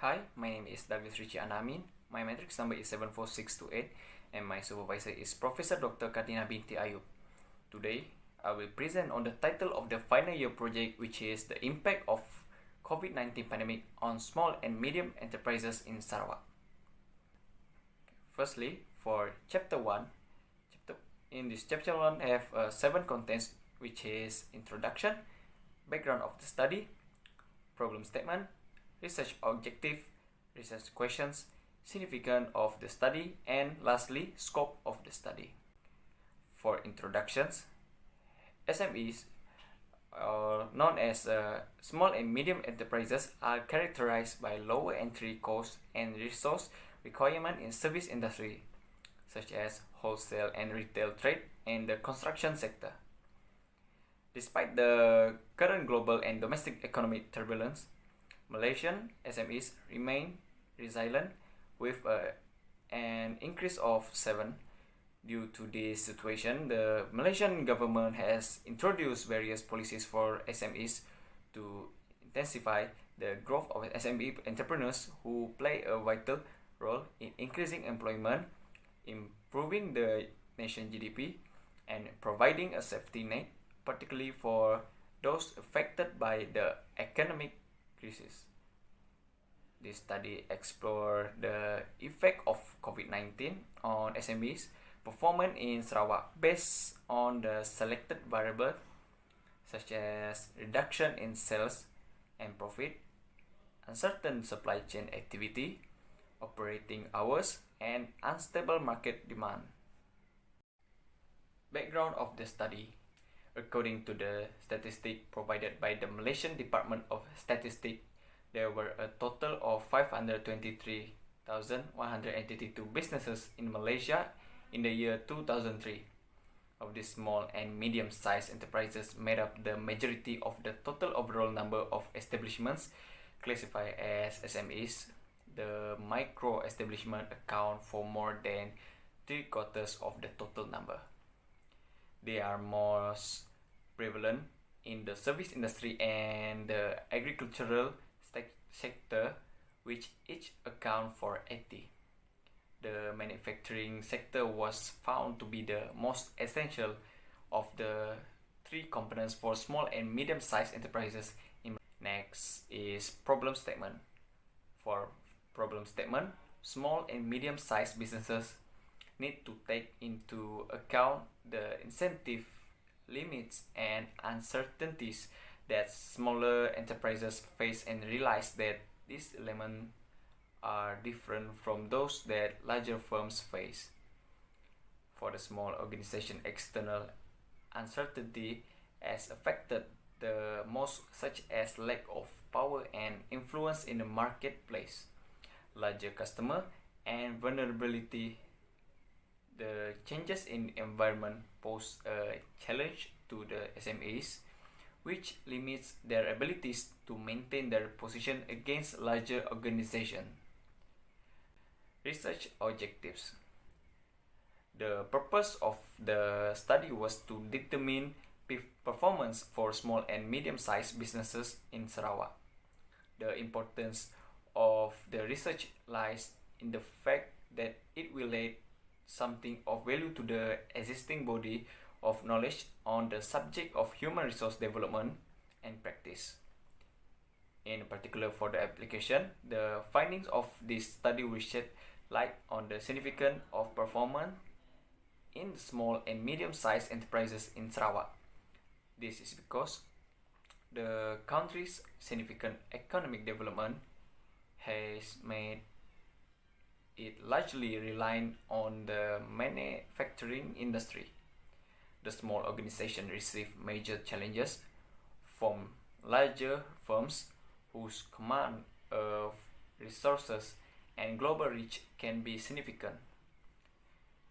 Hi, my name is Davis Richie Anamin. My matrix number is 74628 and my supervisor is Professor Dr. Katina Binti Ayub. Today, I will present on the title of the final year project, which is the impact of COVID-19 pandemic on small and medium enterprises in Sarawak. Firstly, for chapter 1, in this chapter 1 I have 7 contents, which is introduction, background of the study, problem statement, research objective, research questions, significance of the study, and lastly, scope of the study. For introductions, SMEs, known as small and medium enterprises, are characterized by lower entry costs and resource requirement in service industry, such as wholesale and retail trade and the construction sector. Despite the current global and domestic economic turbulence, Malaysian SMEs remain resilient with an increase of 7. Due to this situation, the Malaysian government has introduced various policies for SMEs to intensify the growth of SME entrepreneurs who play a vital role in increasing employment, improving the nation's GDP, and providing a safety net, particularly for those affected by the economic crisis. This study explored the effect of COVID-19 on SMEs performance in Sarawak based on the selected variables such as reduction in sales and profit, uncertain supply chain activity, operating hours, and unstable market demand. Background of the study. According to the statistic provided by the Malaysian Department of Statistics, there were a total of 523,182 businesses in Malaysia in the year 2003. Of these, small and medium-sized enterprises made up the majority of the total overall number of establishments classified as SMEs. The micro establishment account for more than 3/4 of the total number. They are most prevalent in the service industry and the agricultural sector, which each account for 80. The manufacturing sector was found to be the most essential of the 3 components for small and medium-sized enterprises. Next is problem statement. For problem statement, small and medium-sized businesses need to take into account the incentive limits and uncertainties that smaller enterprises face and realize that these elements are different from those that larger firms face. For the small organization, external uncertainty has affected the most, such as lack of power and influence in the marketplace, larger customer, and vulnerability. The changes in environment pose a challenge to the SMEs, which limits their abilities to maintain their position against larger organizations. Research objectives. The purpose of the study was to determine performance for small and medium-sized businesses in Sarawak. The importance of the research lies in the fact that it will add something of value to the existing body of knowledge on the subject of human resource development and practice. In particular, for the application, the findings of this study will shed light on the significance of performance in small and medium-sized enterprises in Sarawak. This is because the country's significant economic development has made it largely reliant on the manufacturing industry. The small organization receive major challenges from larger firms whose command of resources and global reach can be significant.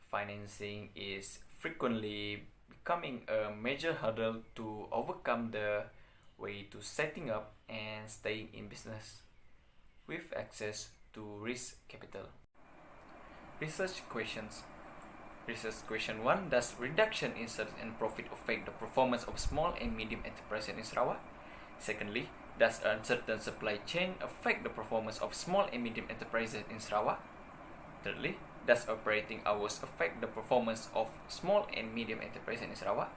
Financing is frequently becoming a major hurdle to overcome the way to setting up and staying in business with access to risk capital. Research questions. Research question 1. Does reduction in sales and profit affect the performance of small and medium enterprises in Sarawak? Secondly, Does uncertain supply chain affect the performance of small and medium enterprises in Sarawak? Thirdly, does operating hours affect the performance of small and medium enterprises in Sarawak?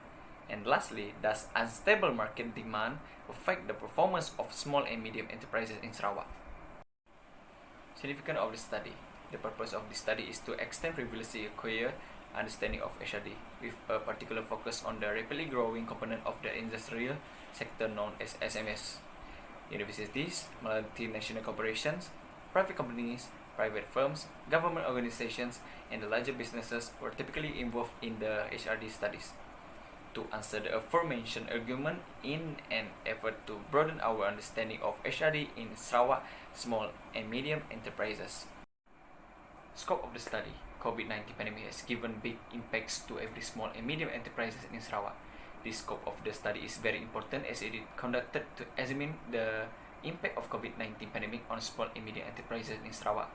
And lastly, does unstable market demand affect the performance of small and medium enterprises in Sarawak? Significance of the study. The purpose of this study is to extend previously acquired understanding of HRD, with a particular focus on the rapidly growing component of the industrial sector known as SMS. Universities, multinational corporations, private companies, private firms, government organizations, and the larger businesses were typically involved in the HRD studies. To answer the aforementioned argument in an effort to broaden our understanding of HRD in Sarawak small and medium enterprises. Scope of the study. COVID-19 pandemic has given big impacts to every small and medium enterprises in Sarawak. This scope of the study is very important as it is conducted to examine the impact of COVID-19 pandemic on small and medium enterprises in Sarawak.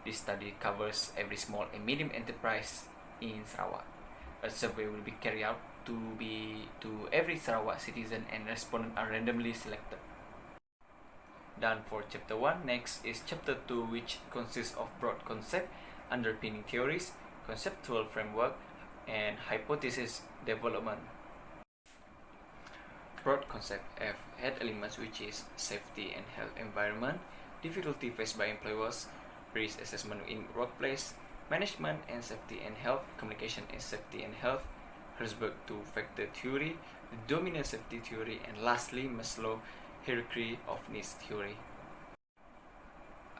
This study covers every small and medium enterprise in Sarawak. A survey will be carried out to every Sarawak citizen, and respondents are randomly selected. Done for chapter 1. Next is chapter 2, which consists of broad concept, underpinning theories, conceptual framework, and hypothesis development. Broad concept have had elements which is safety and health environment, difficulty faced by employers, risk assessment in workplace, management and safety and health, communication and safety and health, Herzberg two-factor theory, the dominant safety theory, and lastly Maslow hierarchy of needs theory.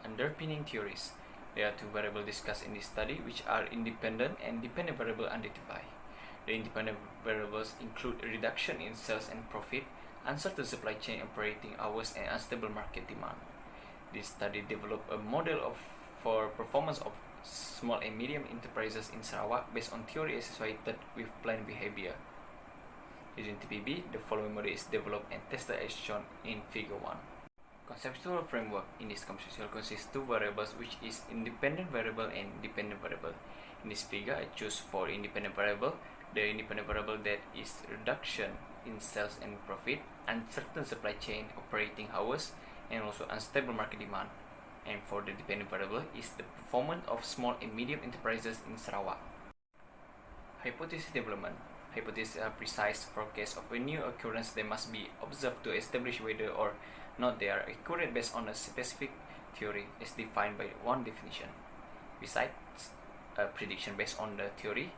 Underpinning theories. There are two variables discussed in this study, which are independent and dependent variable identified. The independent variables include a reduction in sales and profit, uncertain supply chain operating hours, and unstable market demand. This study developed a model for performance of small and medium enterprises in Sarawak based on theory associated with planned behavior. Using TPB, the following model is developed and tested as shown in Figure 1. Conceptual framework. In this conceptual consists two variables, which is independent variable and dependent variable. In this figure, I choose for independent variable the independent variable that is reduction in sales and profit, uncertain supply chain operating hours, and also unstable market demand. And for the dependent variable is the performance of small and medium enterprises in Sarawak. Hypothesis development. Hypotheses are precise forecasts of a new occurrence that must be observed to establish whether or not they are accurate based on a specific theory as defined by one definition. Besides a prediction based on the theory,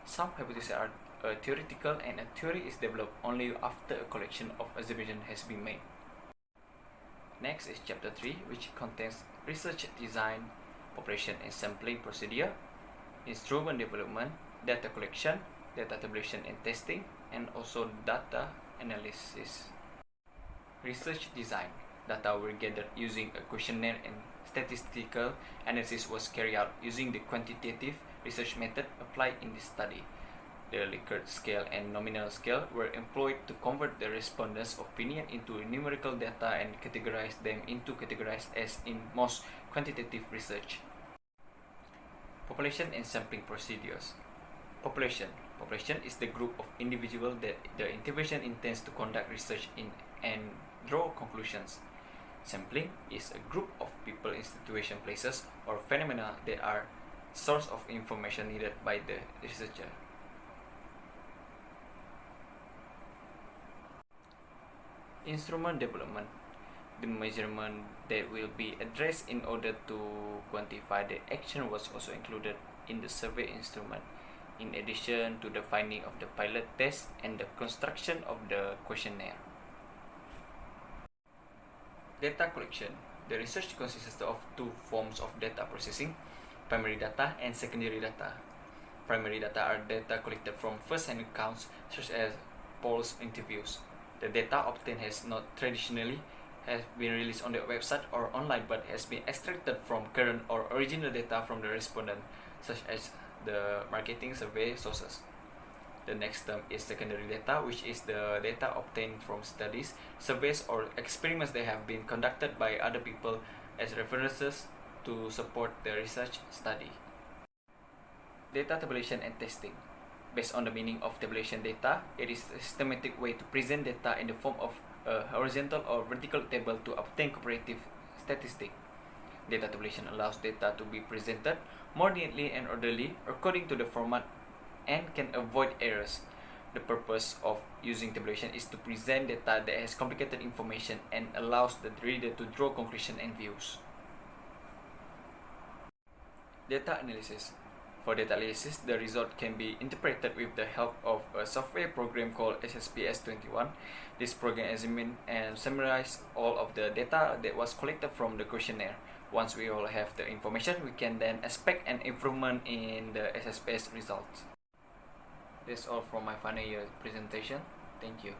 some hypotheses are theoretical, and a theory is developed only after a collection of observations has been made. Next is chapter 3, which contains research design, population and sampling procedure, instrument development, data collection, data tabulation and testing, and also data analysis. Research design. Data were gathered using a questionnaire, and statistical analysis was carried out using the quantitative research method applied in this study. The Likert scale and nominal scale were employed to convert the respondents' opinion into numerical data and categorize them into categories as in most quantitative research. Population and sampling procedures. Population. Population is the group of individuals that the intervention intends to conduct research in and draw conclusions. Sampling is a group of people, institutions, places, or phenomena that are source of information needed by the researcher. Instrument development. The measurement that will be addressed in order to quantify the action was also included in the survey instrument, in addition to the finding of the pilot test and the construction of the questionnaire. Data collection. The research consists of two forms of data processing, primary data and secondary data. Primary data are data collected from first-hand accounts such as polls, interviews. The data obtained has not traditionally has been released on the website or online, but has been extracted from current or original data from the respondent, such as the marketing survey sources. The next term is secondary data, which is the data obtained from studies, surveys, or experiments that have been conducted by other people as references to support the research study. Data tabulation and testing. Based on the meaning of tabulation data, it is a systematic way to present data in the form of a horizontal or vertical table to obtain comparative statistics. Data tabulation allows data to be presented more neatly and orderly according to the format and can avoid errors. The purpose of using tabulation is to present data that has complicated information and allows the reader to draw conclusions and views. Data analysis. For data analysis, the result can be interpreted with the help of a software program called SSPS21. This program examines and summarizes all of the data that was collected from the questionnaire. Once we all have the information, we can then expect an improvement in the SSPS results. That's all from my final year presentation. Thank you.